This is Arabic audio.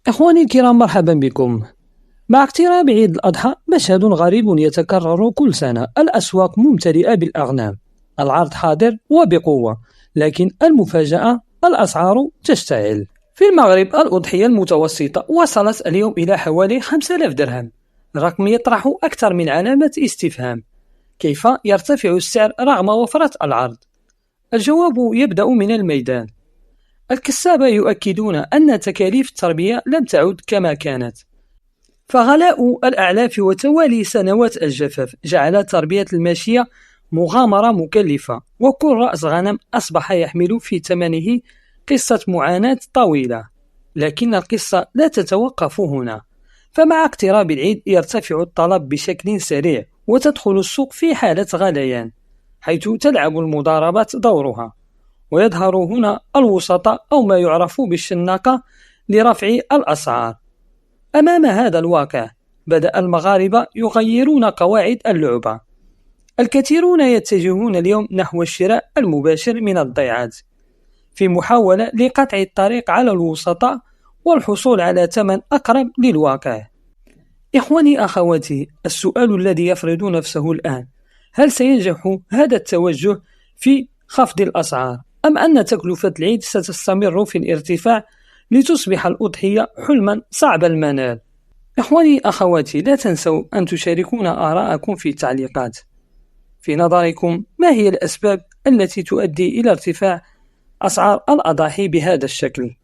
إخواني الكرام، مرحبا بكم. مع اقتراب عيد الأضحى مشهد غريب يتكرر كل سنة. الأسواق ممتلئة بالأغنام، العرض حاضر وبقوة، لكن المفاجأة الأسعار تشتعل. في المغرب الأضحية المتوسطة وصلت اليوم إلى حوالي 5000 درهم، رقم يطرح أكثر من علامة استفهام. كيف يرتفع السعر رغم وفرة العرض؟ الجواب يبدأ من الميدان. الكسابة يؤكدون أن تكاليف التربية لم تعد كما كانت، فغلاء الأعلاف وتوالي سنوات الجفاف جعل تربية الماشية مغامرة مكلفة، وكل رأس غنم أصبح يحمل في ثمنه قصة معاناة طويلة. لكن القصة لا تتوقف هنا، فمع اقتراب العيد يرتفع الطلب بشكل سريع، وتدخل السوق في حالة غليان، حيث تلعب المضاربات دورها، ويظهر هنا الوسطاء أو ما يعرف بالشناقة لرفع الأسعار. أمام هذا الواقع بدأ المغاربة يغيرون قواعد اللعبة. الكثيرون يتجهون اليوم نحو الشراء المباشر من الضيعات في محاولة لقطع الطريق على الوسطاء والحصول على ثمن أقرب للواقع. إخواني أخواتي، السؤال الذي يفرض نفسه الآن: هل سينجح هذا التوجه في خفض الأسعار، أم أن تكلفة العيد ستستمر في الارتفاع لتصبح الأضحية حلما صعب المنال؟ إخواني أخواتي، لا تنسوا أن تشاركونا آراءكم في التعليقات. في نظركم، ما هي الأسباب التي تؤدي إلى ارتفاع أسعار الأضاحي بهذا الشكل؟